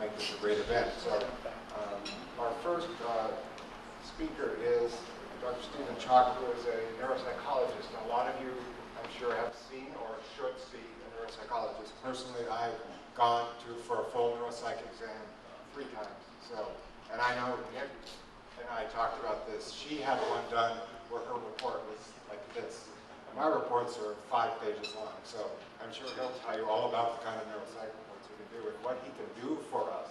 make this a great event. So our first speaker is Dr. Stephen Chock, who is a neuropsychologist. Now, a lot of you, I'm sure, have seen or should see a neuropsychologist. Personally, I've gone for a full neuropsych exam 3 times. So, and I know Nick and I talked about this. She had one done where her report was like this. And my reports are 5 pages long. So I'm sure he'll tell you all about the kind of neuropsych reports we can do and what he can do for us.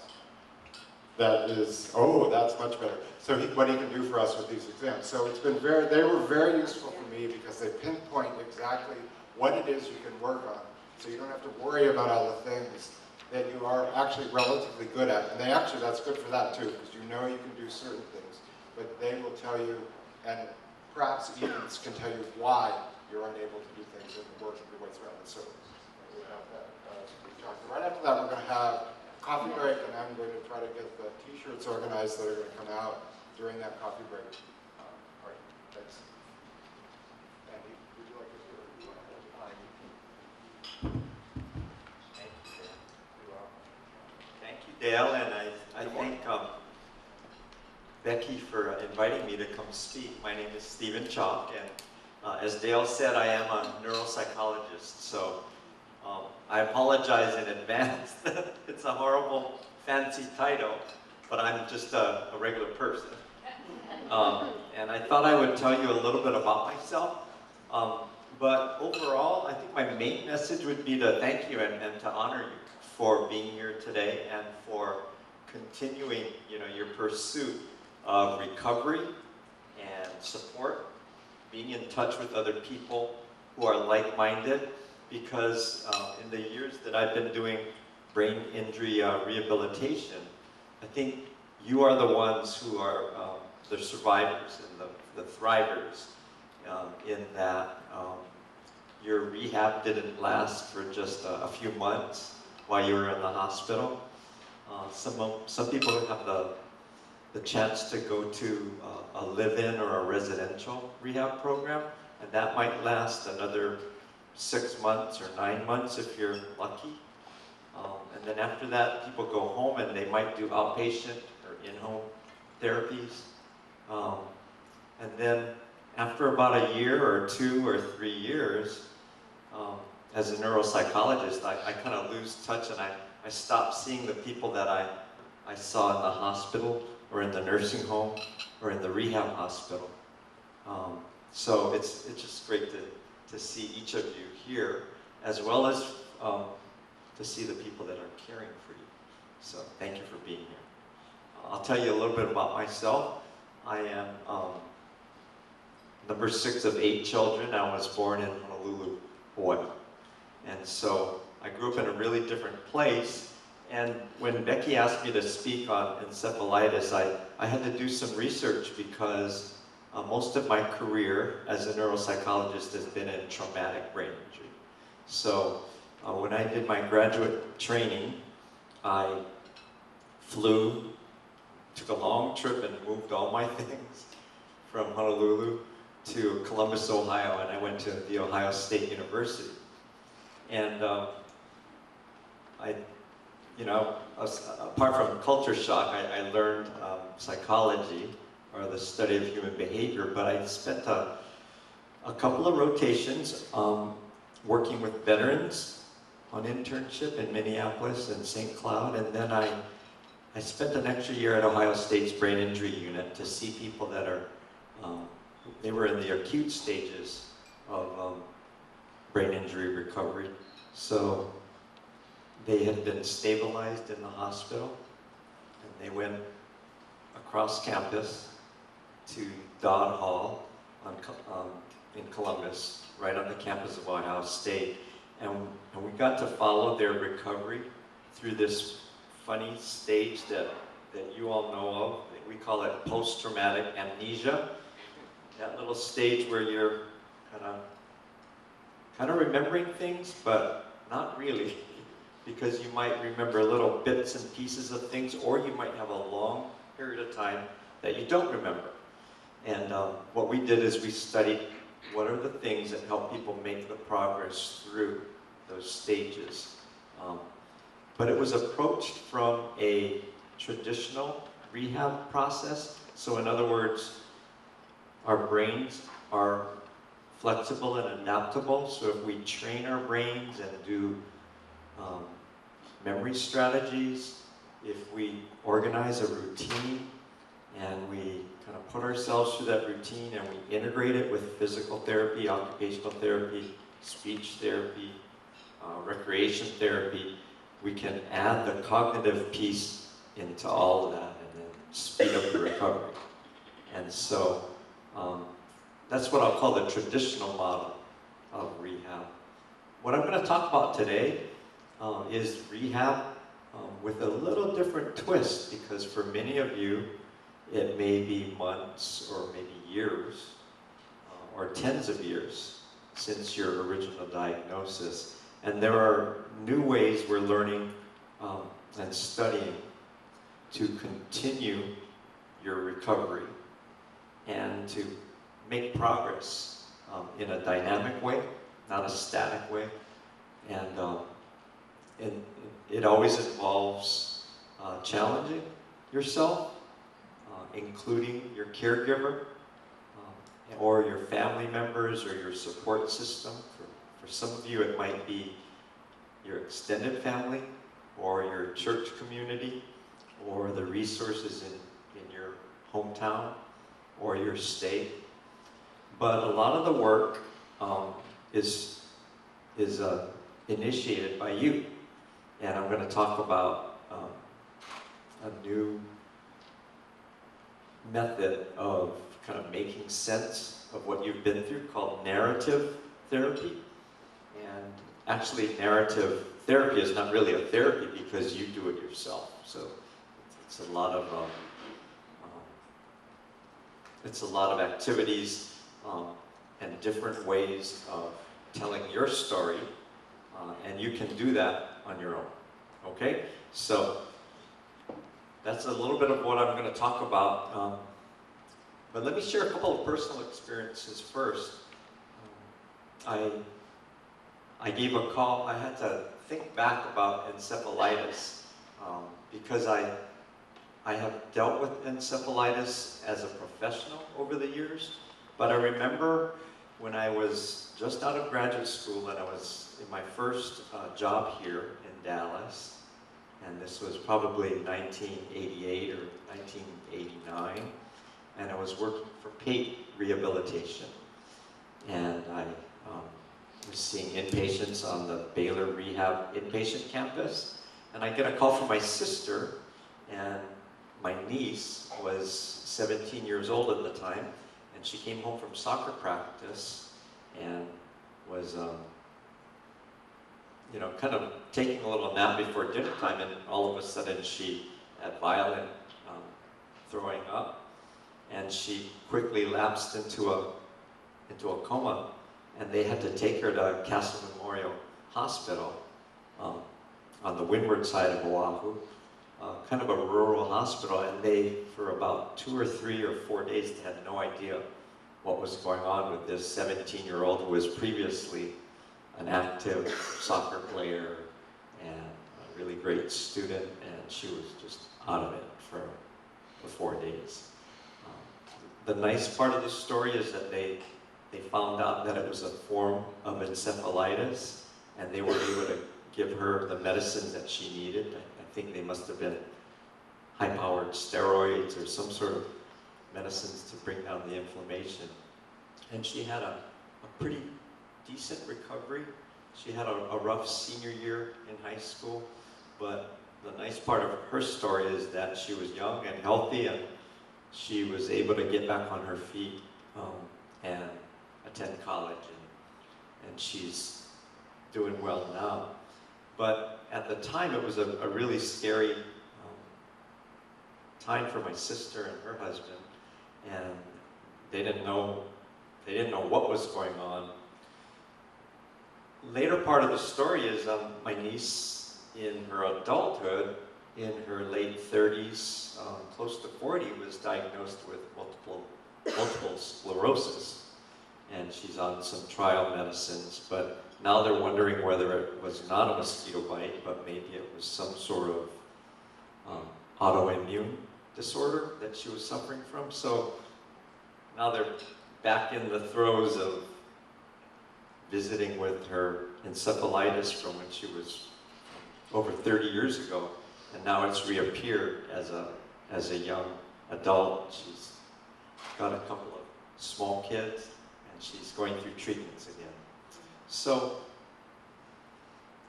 That is, oh, that's much better. So what he can do for us with these exams. So it's been they were very useful for me because they pinpoint exactly what it is you can work on. So you don't have to worry about all the things that you are actually relatively good at. And that's good for that too, because you know you can do certain things. But they will tell you, and perhaps even can tell you why you're unable to do things and work your way through it. So we have that. Right after that, we're going to have coffee break, and I'm going to try to get the t-shirts organized that are going to come out during that coffee break. All right, thanks. Andy, would you like to do it? Thank you, Dale, and I thank Becky for inviting me to come speak. My name is Stephen Chock, and as Dale said, I am a neuropsychologist, so I apologize in advance. It's a horrible, fancy title, but I'm just a regular person. And I thought I would tell you a little bit about myself. But overall, I think my main message would be to thank you and to honor you for being here today and for continuing, your pursuit of recovery and support, being in touch with other people who are like-minded. Because in the years that I've been doing brain injury rehabilitation, I think you are the ones who are the survivors and the thrivers in that your rehab didn't last for just a few months while you were in the hospital. Some people have the chance to go to a live-in or a residential rehab program, and that might last another 6 months or 9 months if you're lucky. And then after that, people go home and they might do outpatient or in-home therapies. And then after about a year or 2 or 3 years, as a neuropsychologist, I kind of lose touch and I stop seeing the people that I saw in the hospital or in the nursing home or in the rehab hospital. So it's just great to see each of you here, as well as to see the people that are caring for you. So thank you for being here. I'll tell you a little bit about myself. I am number 6 of 8 children. I was born in Honolulu, Hawaii. And so I grew up in a really different place. And when Becky asked me to speak on encephalitis, I had to do some research because most of my career as a neuropsychologist has been in traumatic brain injury. So when I did my graduate training, I took a long trip and moved all my things from Honolulu to Columbus, Ohio, and I went to the Ohio State University. And apart from culture shock, I learned psychology, or the study of human behavior, but I spent a couple of rotations working with veterans on internship in Minneapolis and St. Cloud, and then I spent an extra year at Ohio State's brain injury unit to see people that they were in the acute stages of brain injury recovery. So they had been stabilized in the hospital, and they went across campus to Dodd Hall in Columbus, right on the campus of Ohio State. And we got to follow their recovery through this funny stage that you all know of. We call it post-traumatic amnesia. That little stage where you're kind of remembering things, but not really, because you might remember little bits and pieces of things, or you might have a long period of time that you don't remember. And what we did is we studied what are the things that help people make the progress through those stages. but it was approached from a traditional rehab process. So in other words, our brains are flexible and adaptable. So if we train our brains and do memory strategies, if we organize a routine and we kind of put ourselves through that routine and we integrate it with physical therapy, occupational therapy, speech therapy, recreation therapy, we can add the cognitive piece into all of that and then speed up the recovery. And so that's what I'll call the traditional model of rehab. What I'm going to talk about today is rehab with a little different twist, because for many of you, it may be months or maybe years or tens of years since your original diagnosis. And there are new ways we're learning and studying to continue your recovery and to make progress in a dynamic way, not a static way. And it always involves challenging yourself, including your caregiver or your family members or your support system. For some of you, it might be your extended family or your church community or the resources in your hometown or your state. But a lot of the work is initiated by you. And I'm going to talk about a new method of kind of making sense of what you've been through called narrative therapy. And actually, narrative therapy is not really a therapy because you do it yourself. So it's a lot of activities and different ways of telling your story, and you can do that on your own. Okay, so that's a little bit of what I'm going to talk about. But let me share a couple of personal experiences first. I gave a call. I had to think back about encephalitis because I have dealt with encephalitis as a professional over the years. But I remember when I was just out of graduate school and I was in my first job here in Dallas, and this was probably 1988 or 1989, and I was working for Pate Rehabilitation, and I was seeing inpatients on the Baylor Rehab inpatient campus, and I get a call from my sister, and my niece was 17 years old at the time, and she came home from soccer practice and was kind of taking a little nap before dinner time, and all of a sudden she had violent throwing up, and she quickly lapsed into a coma, and they had to take her to Castle Memorial Hospital on the windward side of Oahu, kind of a rural hospital, and they, for about 2 or 3 or 4 days, they had no idea what was going on with this 17-year-old who was previously an active soccer player and a really great student, and she was just out of it for 4 days. The nice part of the story is that they found out that it was a form of encephalitis, and they were able to give her the medicines that she needed. I think they must have been high-powered steroids or some sort of medicines to bring down the inflammation. And she had a pretty decent recovery. She had a rough senior year in high school, but the nice part of her story is that she was young and healthy, and she was able to get back on her feet and attend college, and she's doing well now. But at the time, it was a really scary time for my sister and her husband, and they didn't know what was going on. Later part of the story is my niece in her adulthood, in her late 30s, close to 40, was diagnosed with multiple sclerosis, and she's on some trial medicines. But Now they're wondering whether it was not a mosquito bite, but maybe it was some sort of autoimmune disorder that she was suffering from. So now they're back in the throes of visiting with her encephalitis from when she was over 30 years ago, and now it's reappeared as a young adult. She's got a couple of small kids, and she's going through treatments again. So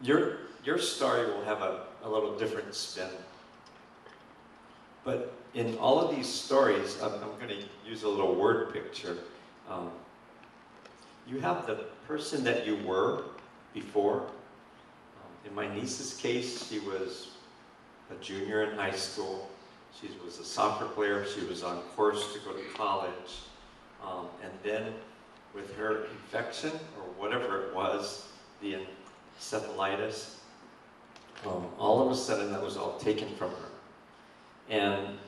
your story will have a little different spin. But in all of these stories, I'm going to use a little word picture. You have the person that you were before. In my niece's case, she was a junior in high school. She was a soccer player. She was on course to go to college. And then with her infection, or whatever it was, the encephalitis, all of a sudden that was all taken from her. And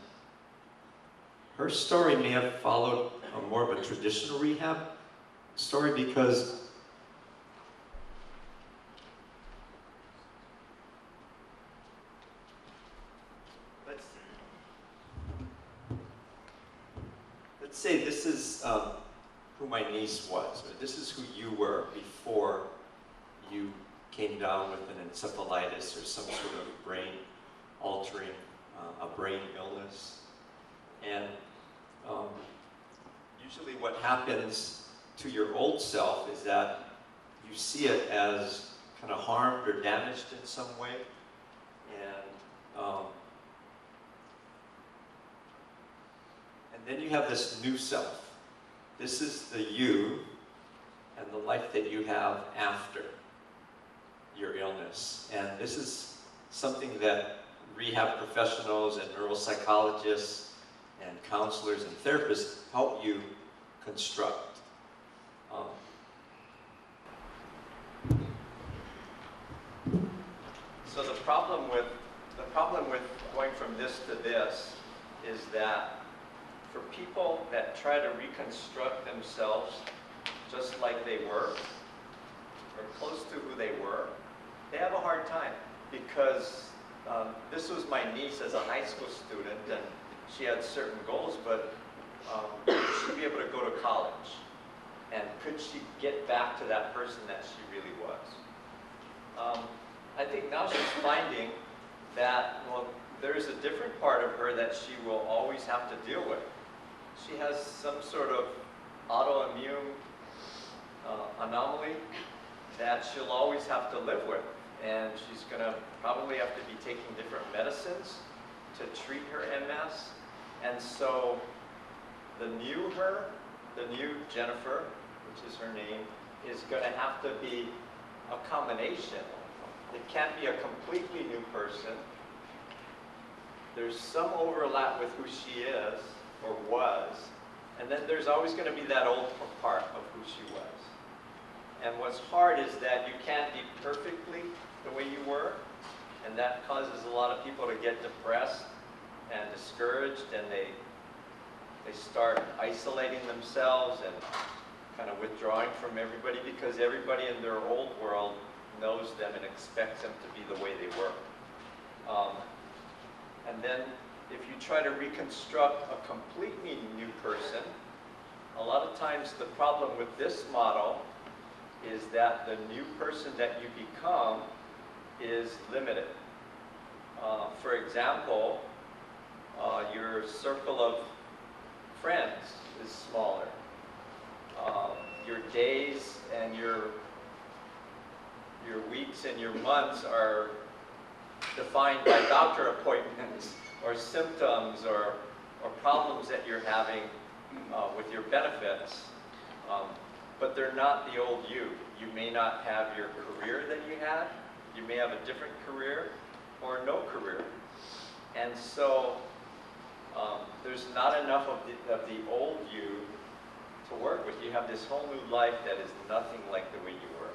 her story may have followed more of a traditional rehab story, because let's say this is who my niece was, or this is who you were before you came down with an encephalitis or some sort of brain-altering, a brain illness. And usually what happens to your old self is that you see it as kind of harmed or damaged in some way. And then you have this new self. This is the you and the life that you have after your illness. And this is something that rehab professionals and neuropsychologists and counselors and therapists help you construct. So the problem with going from this to this is that for people that try to reconstruct themselves just like they were, or close to who they were, they have a hard time, because this was my niece as a high school student, and she had certain goals, but should she be able to go to college? And could she get back to that person that she really was? I think now she's finding that, well, there's a different part of her that she will always have to deal with. She has some sort of autoimmune anomaly that she'll always have to live with. And she's going to probably have to be taking different medicines to treat her MS. And so the new her, the new Jennifer, which is her name, is going to have to be a combination. It can't be a completely new person. There's some overlap with who she is or was, and then there's always going to be that old part of who she was. And what's hard is that you can't be perfectly the way you were, and that causes a lot of people to get depressed and discouraged, and they start isolating themselves and kind of withdrawing from everybody, because everybody in their old world knows them and expects them to be the way they were. And then if you try to reconstruct a completely new person, a lot of times the problem with this model is that the new person that you become is limited. For example, your circle of friends is smaller. Your days and your weeks and your months are defined by doctor appointments or symptoms or problems that you're having with your benefits. But they're not the old you. You may not have your career that you had. You may have a different career or no career. And so there's not enough of the old you to work with. You have this whole new life that is nothing like the way you were.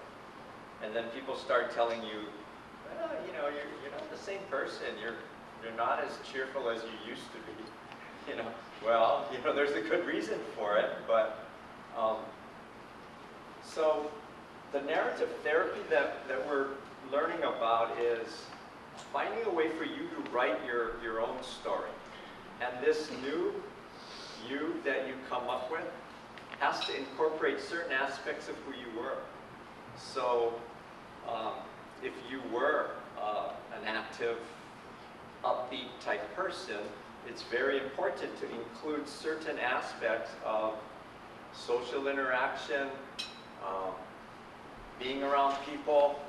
And then people start telling you, well, you know, you're not the same person. You're not as cheerful as you used to be. You know, well, you know, there's a good reason for it, but so the narrative therapy that we're learning about is finding a way for you to write your own story. And this new you that you come up with has to incorporate certain aspects of who you were. So if you were an active, upbeat type person, it's very important to include certain aspects of social interaction, being around people,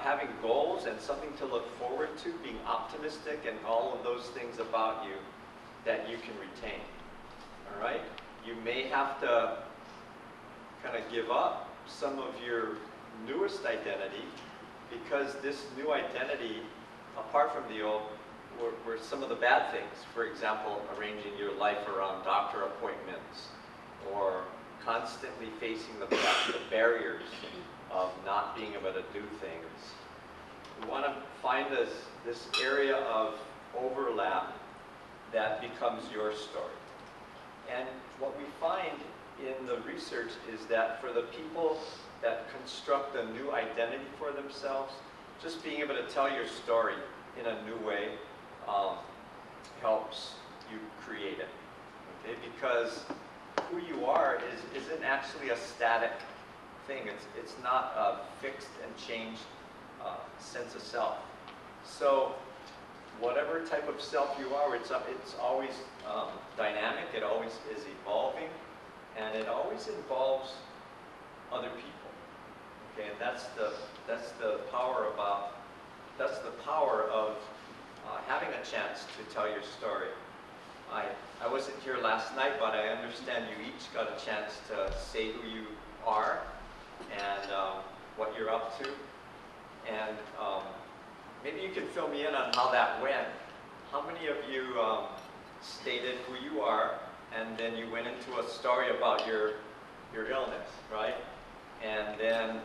having goals and something to look forward to, being optimistic, and all of those things about you that you can retain. All right? You may have to kind of give up some of your newest identity, because this new identity, apart from the old, were some of the bad things. For example, arranging your life around doctor appointments, or constantly facing the barriers of not being able to do things. We want to find this area of overlap that becomes your story. And what we find in the research is that for the people that construct a new identity for themselves, just being able to tell your story in a new way helps you create it. Okay? Because who you are isn't actually a static thing. It's not a fixed and changed sense of self. So whatever type of self you are, it's always dynamic. It always is evolving, and it always involves other people. Okay, and that's the power of having a chance to tell your story. I wasn't here last night, but I understand you each got a chance to say who you are and what you're up to. And maybe you can fill me in on how that went. How many of you stated who you are, and then you went into a story about your illness, right? And then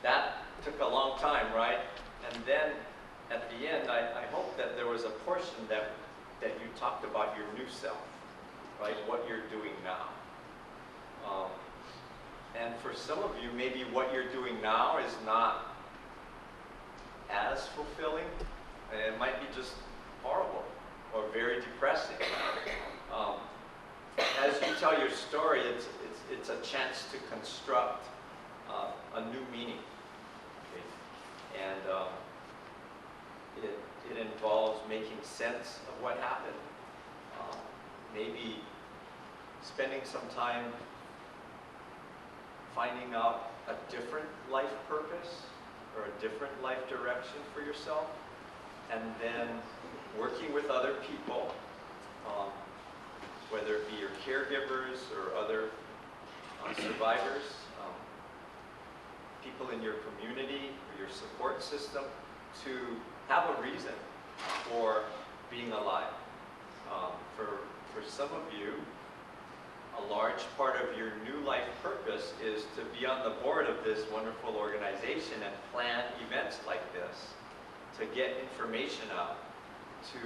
that took a long time, right? And then at the end, I hope that there was a portion that you talked about your new self, right? What you're doing now. And for some of you, maybe what you're doing now is not as fulfilling. It might be just horrible or very depressing. As you tell your story, it's a chance to construct a new meaning. Okay? And it involves making sense of what happened. Maybe spending some time finding out a different life purpose or a different life direction for yourself, and then working with other people, whether it be your caregivers or other survivors, people in your community or your support system, to have a reason for being alive. For some of you, a large part of your new life purpose is to be on the board of this wonderful organization and plan events like this, to get information out, to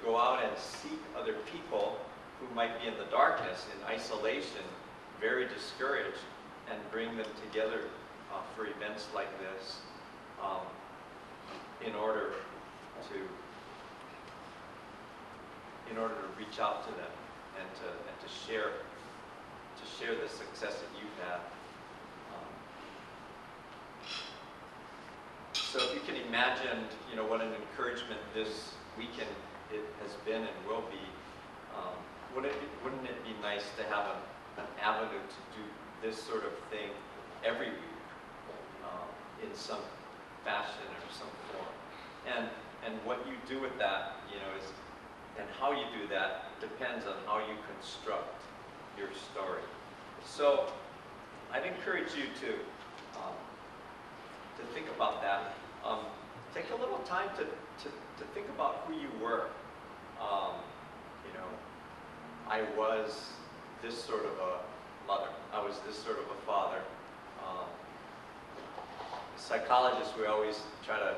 go out and seek other people who might be in the darkness, in isolation, very discouraged, and bring them together for events like this, in order to reach out to them and to share the success that you've had. So if you can imagine, what an encouragement this weekend it has been and will be, wouldn't it be nice to have an avenue to do this sort of thing every week, in some fashion or some form? And what you do with that, and how you do that depends on how you construct your story. So I'd encourage you to think about that. Take a little time to think about who you were. I was this sort of a mother. I was this sort of a father. Psychologists, we always try to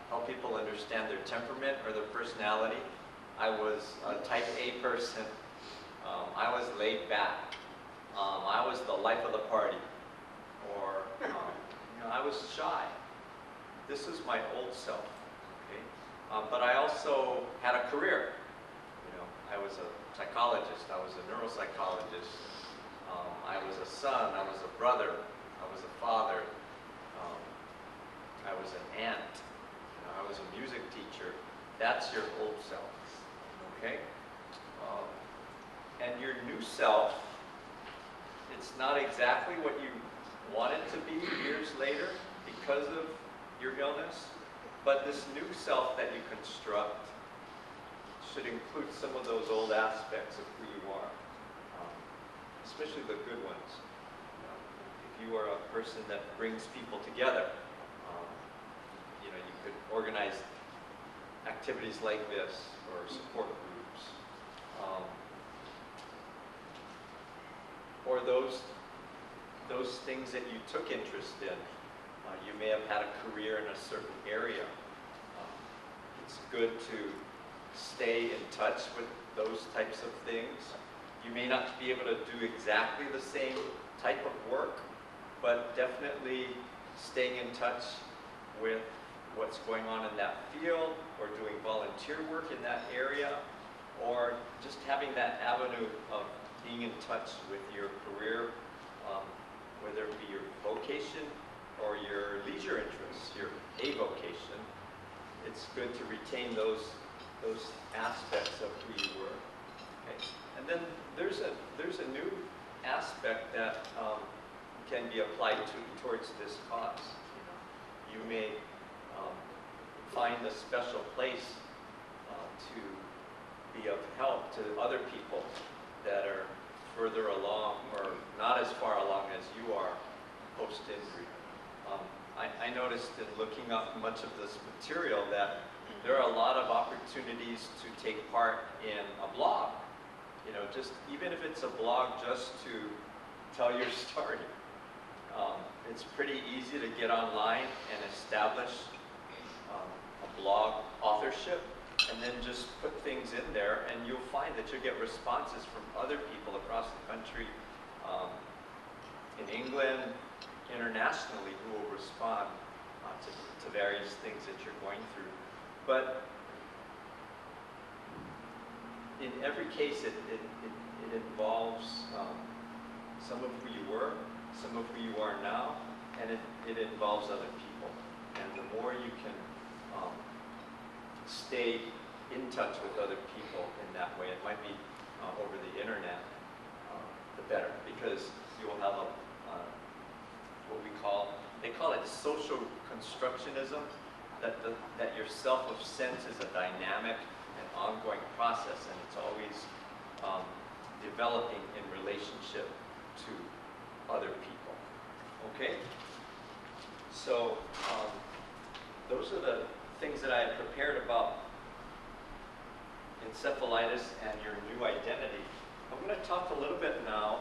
help people understand their temperament or their personality. I was a type A person. I was laid back. I was the life of the party, or I was shy. This is my old self. Okay? But I also had a career. I was a psychologist. I was a neuropsychologist. I was a son. I was a brother. I was a father. I was an aunt. I was a music teacher. That's your old self. Okay? And your new self, it's not exactly what you want it to be years later because of your illness, but this new self that you construct should include some of those old aspects of who you are, especially the good ones. If you are a person that brings people together, you could organize activities like this or support groups, or those things that you took interest in. You may have had a career in a certain area. It's good to stay in touch with those types of things. You may not be able to do exactly the same type of work, but definitely staying in touch with what's going on in that field, or doing volunteer work in that area, or just having that avenue of being in touch with your career, whether it be your vocation or your leisure interests, your avocation. It's good to retain those aspects of who you were. Okay? And then there's a new aspect that can be applied towards this cause. You may find a special place to be of help to other people that are further along or not as far along as you are post-injury. I noticed in looking up much of this material that there are a lot of opportunities to take part in a blog. Just even if it's a blog just to tell your story. It's pretty easy to get online and establish a blog authorship, and then just put things in there, and you'll find that you'll get responses from other people across the country, in England, internationally, who will respond to various things that you're going through. But in every case, it involves some of who you were, some of who you are now, and it involves other people. And the more you can stay in touch with other people in that way, it might be over the internet, the better, because you will have they call it social constructionism, that your self of sense is a dynamic and ongoing process, and it's always developing in relationship to other people. Okay? So those are the things that I had prepared about encephalitis and your new identity. I'm going to talk a little bit now.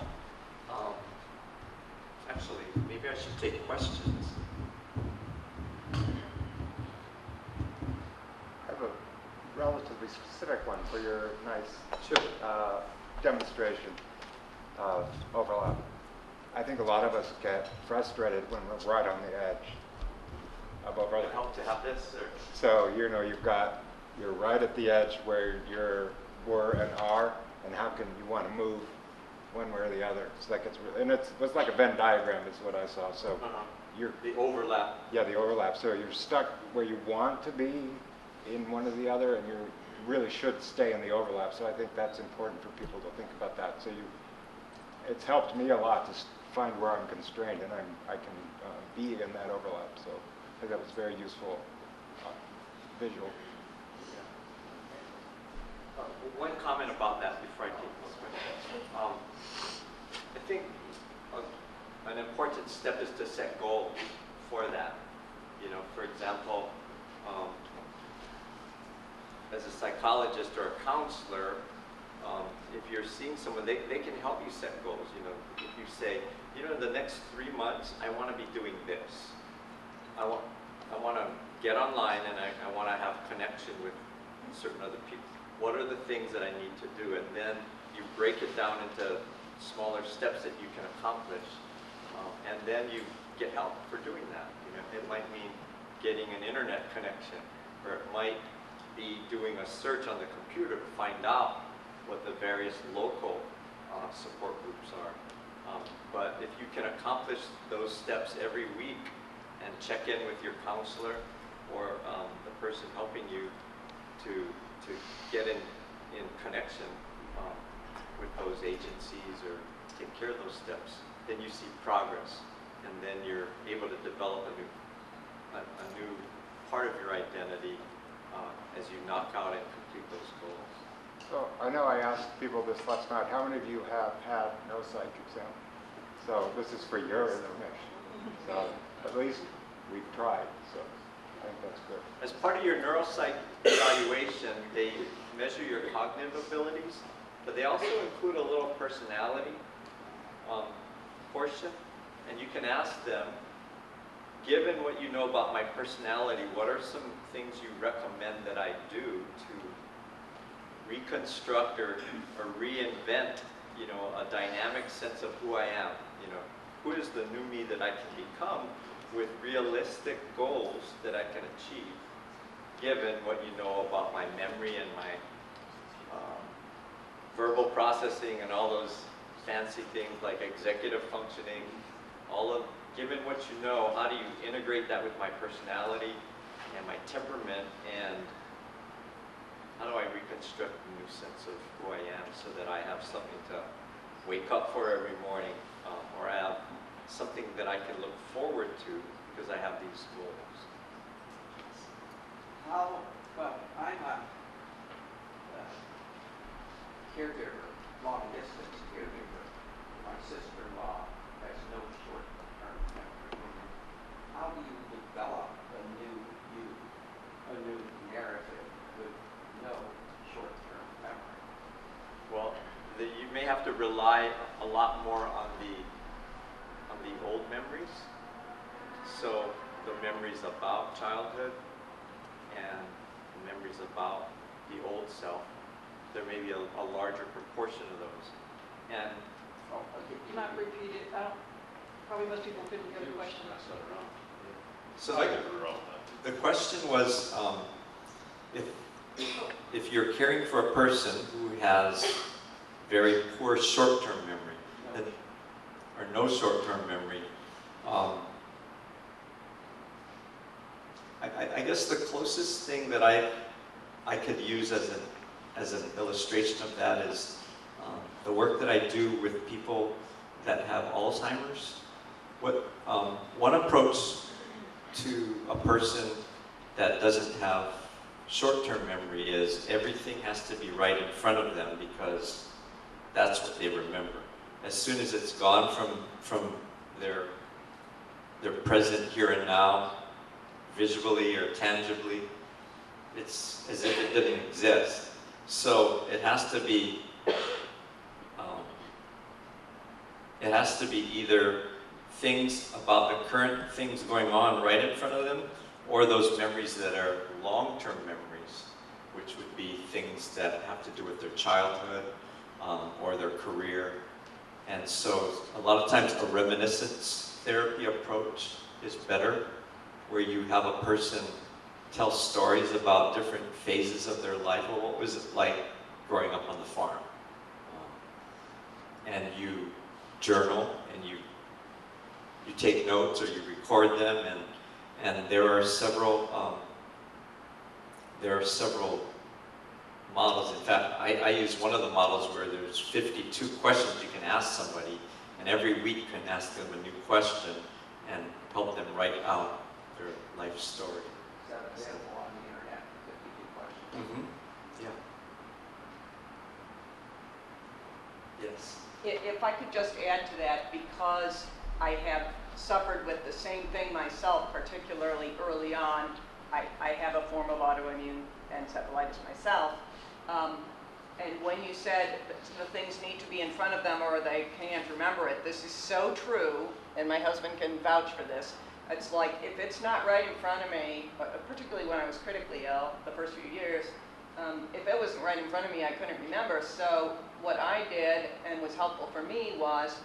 Actually, maybe I should take questions. I have a relatively specific one for your nice demonstration of overlap. I think a lot of us get frustrated when we're right on the edge of overlap. Would it help to have this? Or? So, you're right at the edge where you were and are, and how can you want to move one way or the other? It's like it was like a Venn diagram is what I saw. So you're the overlap. Yeah, the overlap. So you're stuck where you want to be in one or the other, and you really should stay in the overlap. So I think that's important for people to think about that. So it's helped me a lot to find where I'm constrained, and I can be in that overlap. So I think that was very useful visual. One comment about that before I take this question. I think an important step is to set goals for that. For example, as a psychologist or a counselor, if you're seeing someone, they can help you set goals. If you say, the next 3 months, I want to be doing this. I want to get online, and I want to have connection with certain other people. What are the things that I need to do? And then you break it down into smaller steps that you can accomplish, and then you get help for doing that. You know, it might mean getting an internet connection, or it might be doing a search on the computer to find out what the various local support groups are. But if you can accomplish those steps every week and check in with your counselor or the person helping you to get in connection with those agencies or take care of those steps, then you see progress, and then you're able to develop a new part of your identity as you knock out and complete those goals. So I know I asked people this last night, how many of you have had no psych exam? So this is for your information. So at least we've tried, so I think that's good. As part of your neuropsych evaluation, they measure your cognitive abilities, but they also include a little personality portion, and you can ask them, given what you know about my personality, what are some things you recommend that I do to reconstruct or reinvent, you know, a dynamic sense of who I am? You know, who is the new me that I can become with realistic goals that I can achieve, given what you know about my memory and my verbal processing and all those fancy things like executive functioning, given what you know, how do you integrate that with my personality and my temperament, and how do I reconstruct a new sense of who I am so that I have something to wake up for every morning, or I have something that I can look forward to because I have these goals. Well, I'm a caregiver, long distance caregiver. My sister-in-law has no short-term memory. How do you develop a new narrative with no short-term memory? Well, you may have to rely a lot more on the old memories. So the memories about childhood and the memories about the old self, there may be a larger proportion of those. And Not repeated. Probably most people couldn't get a question. so the question was, if you're caring for a person who has very poor short-term memory, or no short-term memory, I guess the closest thing that I could use as an illustration of that is the work that I do with people that have Alzheimer's. One approach to a person that doesn't have short-term memory is everything has to be right in front of them because that's what they remember. As soon as it's gone from their present here and now, visually or tangibly, it's as if it didn't exist. So it has to be either things about the current things going on right in front of them, or those memories that are long-term memories, which would be things that have to do with their childhood or their career. And so a lot of times a reminiscence therapy approach is better, where you have a person tell stories about different phases of their life. Well, what was it like growing up on the farm? And you journal, and you take notes, or you record them, and there are several models. In fact, I use one of the models where there's 52 questions you can ask somebody, and every week you can ask them a new question and help them write out their life story. Is that available on the internet, 52 questions? Yeah. Yes. If I could just add to that, because I have suffered with the same thing myself, particularly early on. I have a form of autoimmune encephalitis myself. And when you said the things need to be in front of them or they can't remember it, this is so true, and my husband can vouch for this. It's like, if it's not right in front of me, particularly when I was critically ill the first few years, if it wasn't right in front of me, I couldn't remember. So what I did, and was helpful for me, was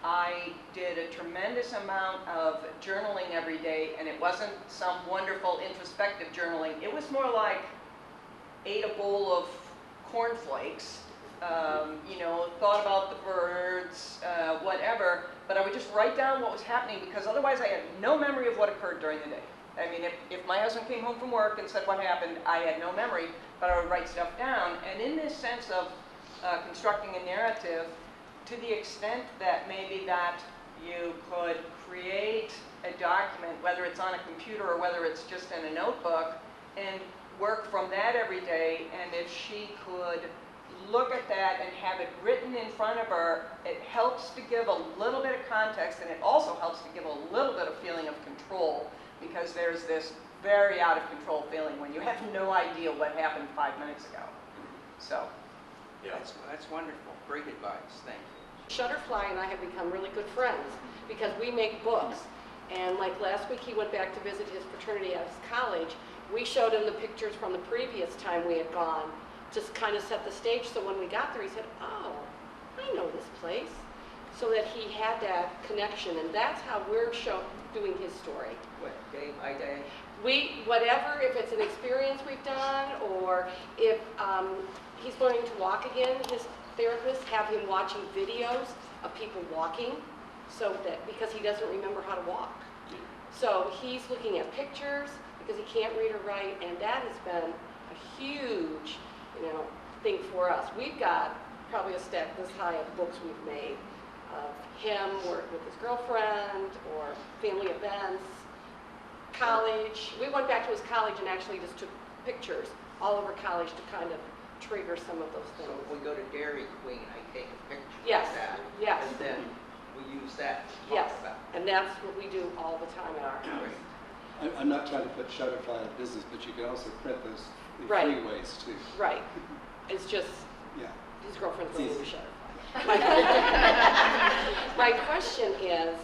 I did a tremendous amount of journaling every day, and it wasn't some wonderful introspective journaling. It was more like ate a bowl of cornflakes, you know, thought about the birds, whatever, but I would just write down what was happening, because otherwise I had no memory of what occurred during the day. I mean, if my husband came home from work and said what happened, I had no memory, but I would write stuff down. And in this sense of constructing a narrative, to the extent that maybe that you could create a document, whether it's on a computer or whether it's just in a notebook, and work from that every day, and if she could look at that and have it written in front of her, it helps to give a little bit of context, and it also helps to give a little bit of feeling of control, because there's this very out of control feeling when you have no idea what happened 5 minutes ago. So, Yeah. That's wonderful. Great advice. Thank you. Shutterfly and I have become really good friends because we make books. And like last week, he went back to visit his fraternity at his college. We showed him the pictures from the previous time we had gone, just kind of set the stage. So when we got there, he said, "Oh, I know this place." So that he had that connection, and that's how we're doing his story. What, day by day? Whatever, if it's an experience we've done, or if he's learning to walk again, his therapist have him watching videos of people walking, so that, because he doesn't remember how to walk. So he's looking at pictures because he can't read or write, and that has been a huge, thing for us. We've got probably a stack this high of books we've made of him working with his girlfriend or family events, college. We went back to his college and actually just took pictures all over college to kind of trigger some of those So things. if we go to Dairy Queen, I take a picture Yes, of that. yes. And then we use that to Yes, talk about. and that's what we do all the time at our house. Great. I'm not trying to put Shutterfly out of business, but you can also print those in Right. free ways too. Right. It's just Yeah. his girlfriend's It's going to easy. Shutterfly. My question is,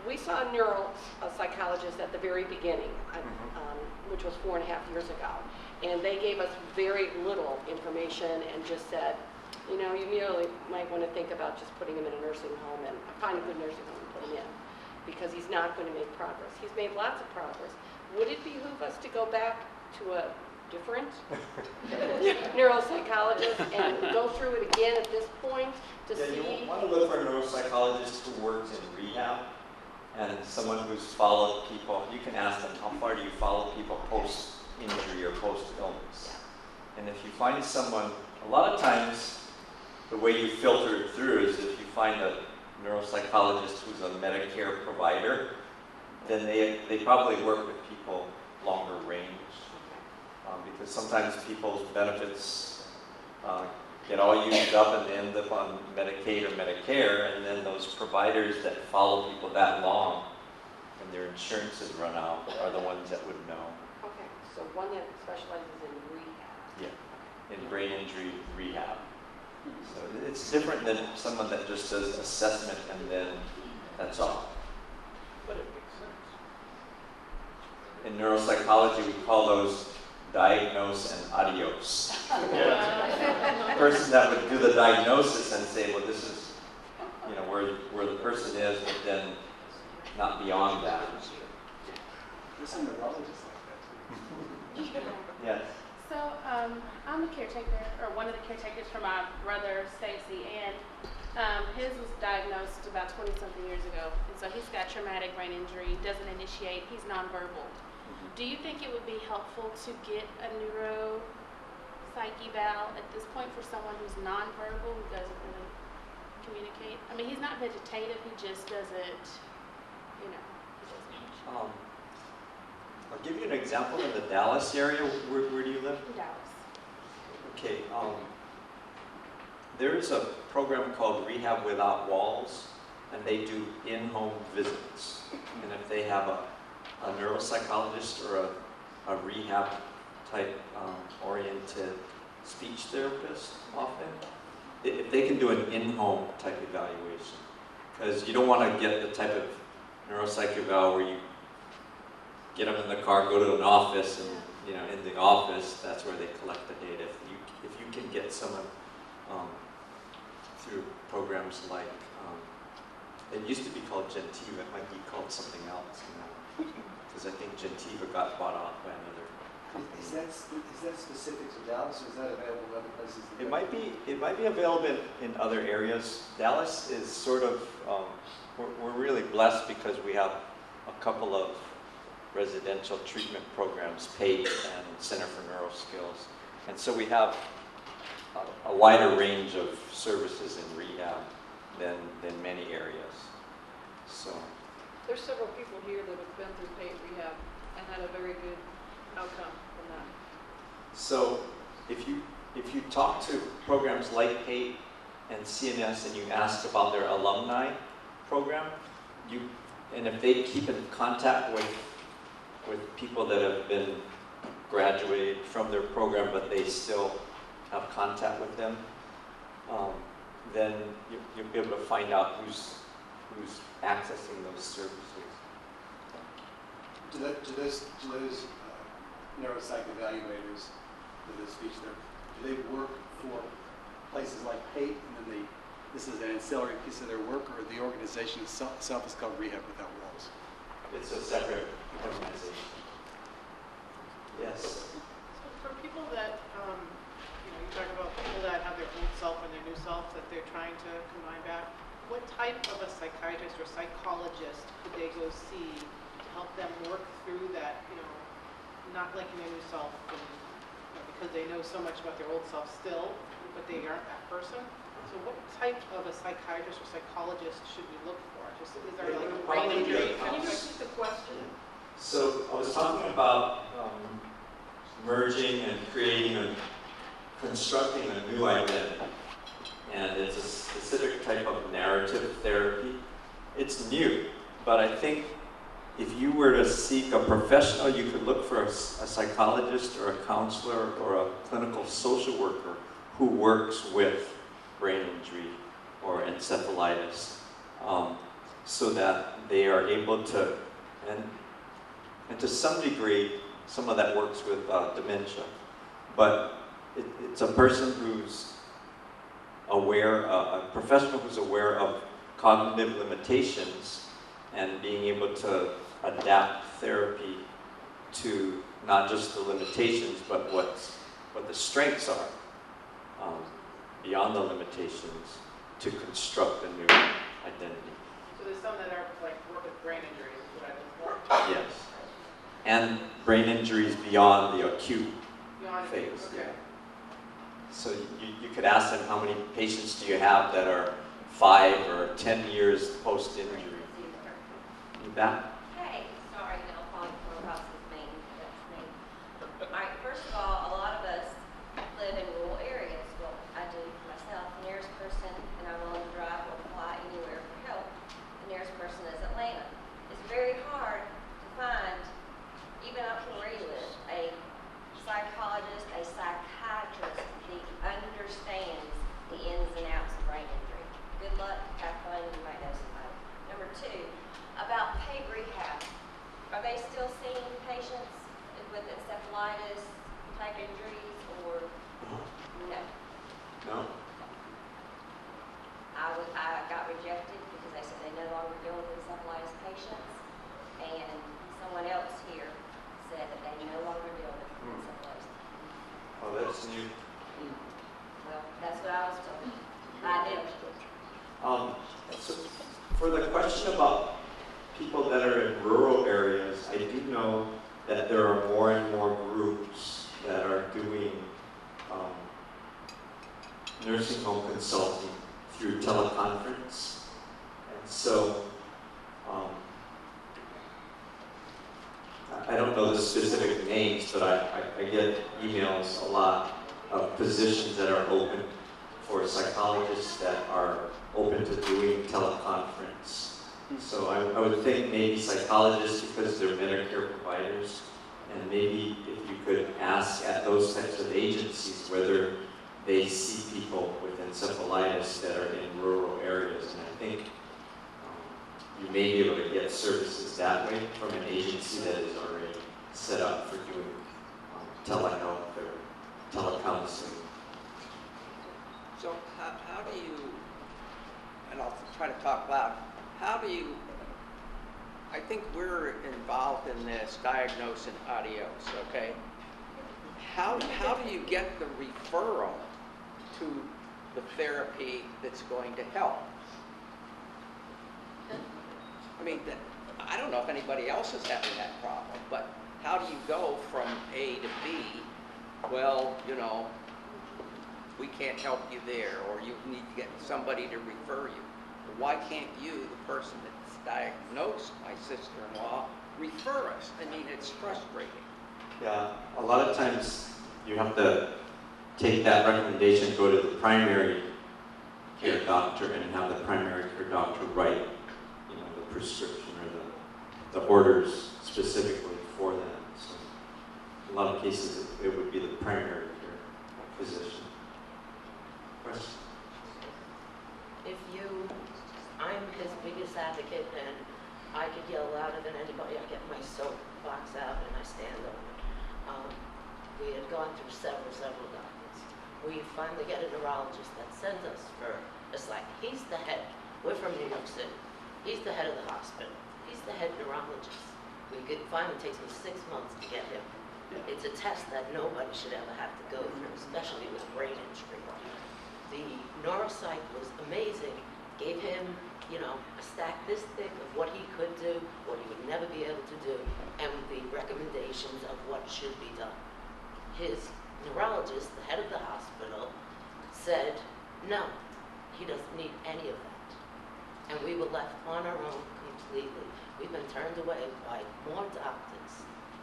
we saw a neuropsychologist at the very beginning, which was 4.5 years ago, and they gave us very little information and just said, you really might want to think about just putting him in a nursing home and find a good nursing home and put him in, because he's not going to make progress. He's made lots of progress. Would it behoove us to go back to a different neuropsychologist and go through it again at this point to Yeah, see? you want to look for a neuropsychologist who works in rehab and someone who's followed people. You can ask them, how far do you follow people post-injury or post-illness? And if you find someone, a lot of times the way you filter it through is if you find a neuropsychologist who's a Medicare provider, then they probably work with people longer range. Because sometimes people's benefits get all used up and they end up on Medicaid or Medicare, and then those providers that follow people that long and their insurances run out are the ones that would know. Okay, so one that specializes in rehab. Yeah, in brain injury rehab. So it's different than someone that just does assessment and then that's all. But it makes sense. In neuropsychology, we call those diagnose and adios. The person that would do the diagnosis and say, well, this is, where the person is, but then not beyond that. There's some neurologists like that too. Yes. So I'm a caretaker, or one of the caretakers for my brother, Stacy, and his was diagnosed about 20-something years ago. And so he's got traumatic brain injury, doesn't initiate, he's nonverbal. Do you think it would be helpful to get a neuropsych eval at this point for someone who's nonverbal, who doesn't really communicate? I mean, he's not vegetative, he just doesn't, he doesn't. I'll give you an example in the Dallas area. Where do you live? In Dallas. Okay. There is a program called Rehab Without Walls, and they do in-home visits. And if they have a neuropsychologist or a rehab type oriented speech therapist often, if they can do an in-home type evaluation. Because you don't want to get the type of neuropsych eval where you get them in the car, go to an office, and you know, in the office, that's where they collect the data. If you can get someone through programs like, it used to be called Gentiva, it might be called something else now, because I think Gentiva got bought off by another company. Is that specific to Dallas, or is that available in other places? It might be available in other areas. Dallas is sort of, we're really blessed because we have a couple of residential treatment programs, PATE and Center for Neuro Skills. And so we have a wider range of services in rehab than many areas. So There's several people here that have been through paid rehab and had a very good outcome from that. So if you talk to programs like PATE and CNS and you ask about their alumni program, and if they keep in contact with people that have been graduated from their program but they still have contact with them, then you'll be able to find out who's accessing those services. Do those neuropsych evaluators for this speech therapy, do they work for places like PATE, and then this is an ancillary piece of their work, or the organization itself is called Rehab Without Walls? It's a separate organization. Yes. So for people that, you talk about people that have their old self and their new self that they're trying to combine back, what type of a psychiatrist or psychologist could they go see to help them work through that, not liking their new self and, because they know so much about their old self still, but they aren't that person? So what type of a psychiatrist or psychologist should we look for? Is there like a brain injury? Can you repeat the question? So I was talking about merging and constructing a new identity. And it's a specific type of narrative therapy. It's new, but I think if you were to seek a professional, you could look for a psychologist or a counselor or a clinical social worker who works with brain injury or encephalitis, so that they are able to, and to some degree, some of that works with dementia, but it's a person who's aware, a professional who's aware of cognitive limitations and being able to adapt therapy to not just the limitations, but what the strengths are beyond the limitations to construct a new identity. So there's some that are like work with brain injuries, is what I look for. Yes. And brain injuries beyond the acute Beyond phase. okay. Yeah. So you could ask them, how many patients do you have that are 5 or 10 years post-injury? You bet. Hey, sorry, no, calling from across is me. That's me. All right, first of all, a lot of us live in rural areas. Well, I do myself. The nearest person, and I'm willing to drive or fly anywhere for help, the nearest person is Atlanta. It's very hard to find, even up from where you live, a psychologist, a psychiatrist that understands the ins and outs of brain injury. Good luck, have fun, you might know somebody. Number 2, about paid rehab. Are they still seeing patients with encephalitis type injuries or no? No? I got rejected because they said they no longer deal with encephalitis patients, and someone else here said that they no longer deal with encephalitis. Oh, that's new. Well, that's what I was told by them. So for the question about people that are in rural areas, I do know that there are more and more groups that are doing nursing home consulting through teleconference. And so I don't know the specific names, but I get emails a lot of positions that are open for psychologists that are open to doing teleconference. So I would think maybe psychologists, because they're Medicare providers, and maybe if you could ask at those types of agencies whether they see people with encephalitis that are in rural areas. And I think you may be able to get services that way from an agency that is already set up for doing telehealth or telecounseling. So how do you, and I'll try to talk loud, how do you, I think we're involved in this diagnose and adios, okay? How do you get the referral to the therapy that's going to help? I mean, I don't know if anybody else is having that problem, but how do you go from A to B? Well, you know, we can't help you there, or you need to get somebody to refer you. Why can't you, the person that's diagnosed my sister-in-law, refer us? I mean, it's frustrating. Yeah, a lot of times you have to take that recommendation, go to the primary care doctor, and have the primary care doctor write, you know, the prescription or the orders specifically for that. So, in a lot of cases, it would be the primary care physician. Question? I'm his biggest advocate, and I could yell louder than anybody. I get my soapbox out and I stand on it. We had gone through several doctors. We finally get a neurologist that sends us for a psych. He's the head. We're from New York City. He's the head of the hospital. He's the head neurologist. Finally takes me 6 months to get him. It's a test that nobody should ever have to go through, especially with brain injury. The Neuro Cycle was amazing. Gave him, you know, a stack this thick of what he could do, what he would never be able to do, and the recommendations of what should be done. His neurologist, the head of the hospital, said, no, he doesn't need any of that. And we were left on our own completely. We've been turned away by more doctors.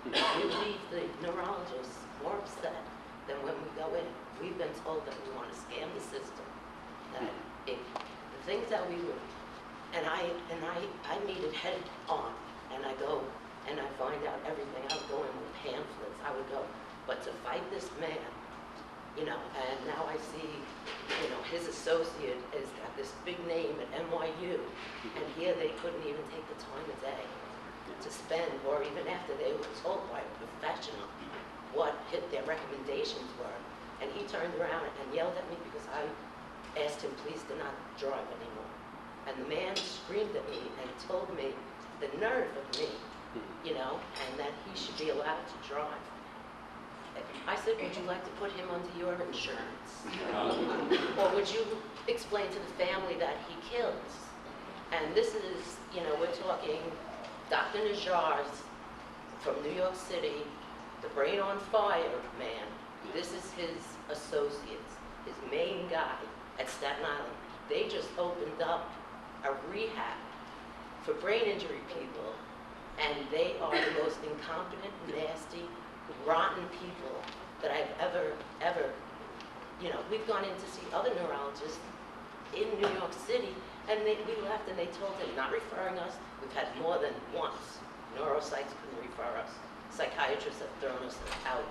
We leave the neurologists more upset than when we go in. We've been told that we want to scam the system, that the things that we were, and I meet it head on, and I go and I find out everything. I would go in with pamphlets. I would go, but to fight this man, you know, and now I see, you know, his associate has got this big name at NYU, and here they couldn't even take the time of day to spend, or even after they were told by a professional what their recommendations were. And he turned around and yelled at me because I asked him, please do not drive anymore. And the man screamed at me and told me the nerve of me, you know, and that he should be allowed to drive. I said, would you like to put him under your insurance? Or would you explain to the family that he kills? And this is, you know, we're talking Dr. Najjar's from New York City, the brain on fire man. This is his associates, his main guy at Staten Island. They just opened up a rehab for brain injury people, and they are the most incompetent, nasty, rotten people that I've ever, you know, we've gone in to see other neurologists in New York City, and we left and they told him, not referring us. We've had more than once. Neuropsychs couldn't refer us. Psychiatrists have thrown us out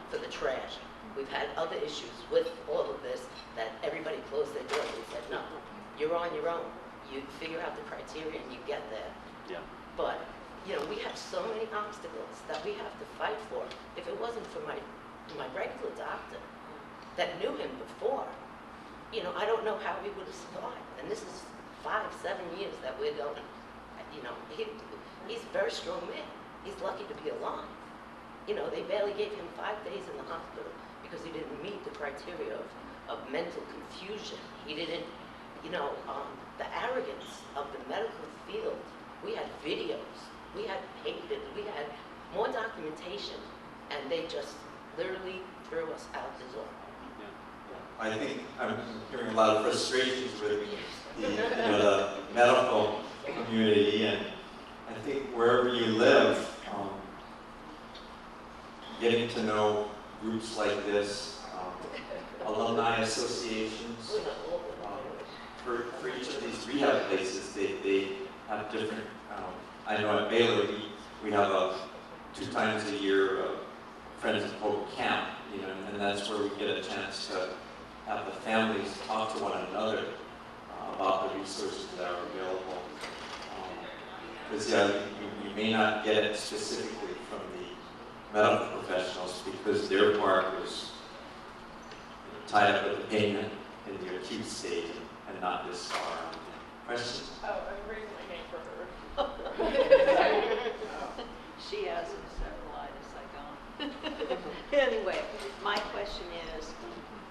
for the trash. We've had other issues with all of this that everybody closed their doors and said, no, you're on your own. You figure out the criteria and you get there. Yeah. But, you know, we have so many obstacles that we have to fight for. If it wasn't for my regular doctor that knew him before, you know, I don't know how we would have survived. And this is 5, 7 years that we're going. You know, he's a very strong man. He's lucky to be alive. You know, they barely gave him 5 days in the hospital because he didn't meet the criteria of mental confusion. He didn't, you know, the arrogance of the medical field. We had videos, we had papers, we had more documentation, and they just literally threw us out the door. I think I'm hearing a lot of frustrations with the medical community, and I think wherever you live, getting to know groups like this, alumni associations, for each of these rehab places, they have different, I know at Baylor we have 2 times a year Friends of Hope camp, you know, and that's where we get a chance to have the families talk to one another about the resources that are available. Because you may not get it specifically from the medical professionals because their part was tied up with the pain in the acute state and not this far on. Questions? Oh, I'm raising my hand for her. She has encephalitis, I don't. Anyway, my question is,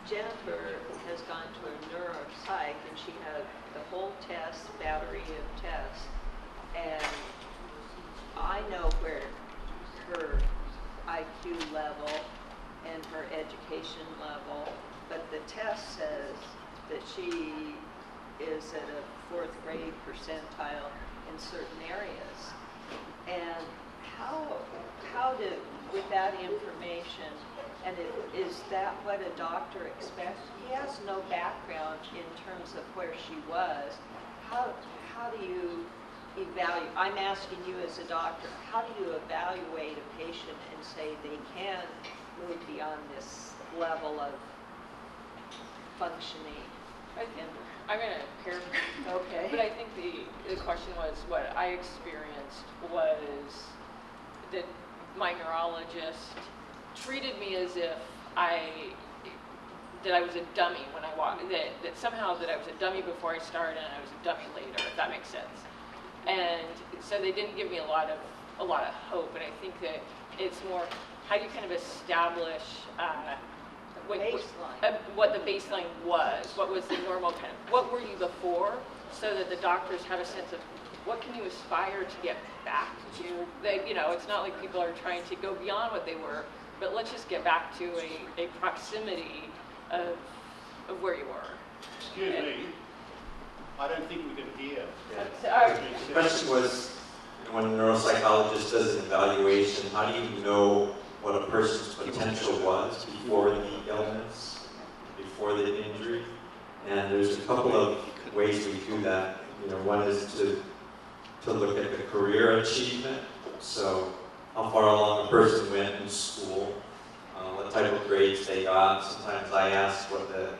Jennifer has gone to a neuropsych and she had the whole test, battery of tests, and I know where her IQ level and her education level, but the test says that she is at a 4th grade percentile in certain areas. And how did, with that information, and is that what a doctor expects? He has no background in terms of where she was. How do you evaluate? I'm asking you as a doctor, how do you evaluate a patient and say they can move beyond this level of functioning? I'm going to paraphrase. Okay. But I think the question was, what I experienced was that my neurologist treated me as if I was a dummy when I walked, that somehow that I was a dummy before I started and I was a dummy later, if that makes sense. And so they didn't give me a lot of hope, and I think that it's more, how do you kind of establish what the baseline was, what was the normal kind of, what were you before, so that the doctors have a sense of what can you aspire to get back to. That, you know, it's not like people are trying to go beyond what they were, but let's just get back to a proximity of where you were. Excuse me, I don't think we can hear. The question was, when a neuropsychologist does an evaluation, how do you know what a person's potential was before the illness, before the injury? And there's a couple of ways we do that. You know, one is to look at the career achievement. So how far along a person went in school, what type of grades they got. Sometimes I ask what the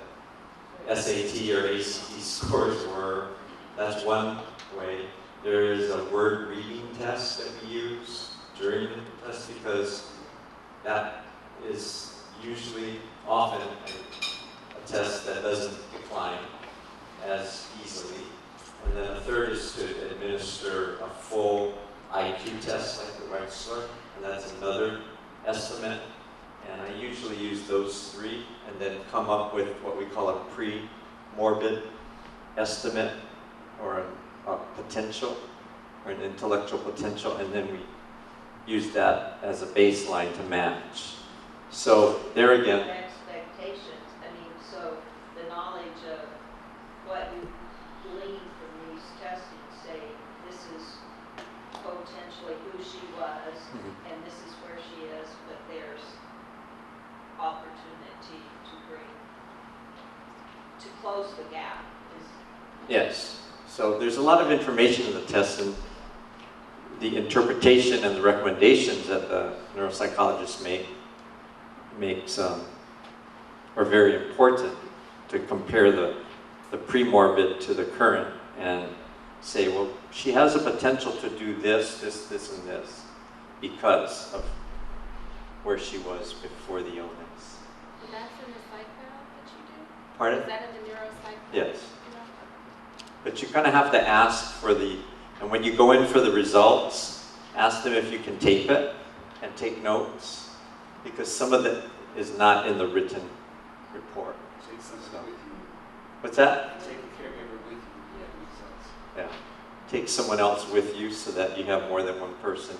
SAT or ACT scores were. That's one way. There is a word reading test that we use during the test because that is usually often a test that doesn't decline as easily. And then a third is to administer a full IQ test like the Reconstruct, and that's another estimate. And I usually use those three and then come up with what we call a pre-morbid estimate or a potential or an intellectual potential, and then we use that as a baseline to match. So there again. Expectations. I mean, so the knowledge of what you glean from these testings, say this is potentially who she was, and this is where she is, but there's opportunity to close the gap. Yes. So there's a lot of information in the test, and the interpretation and the recommendations that the neuropsychologist makes are very important to compare the pre-morbid to the current and say, well, she has a potential to do this, this, this, and this because of where she was before the illness. And that's in the psych that you do? Pardon? Is that in the Neuro Cycle? Yes. But you kind of have to ask for and when you go in for the results, ask them if you can tape it and take notes, because some of it is not in the written report. Take someone with you. What's that? Take a caregiver with you. Yeah. Take someone else with you so that you have more than one person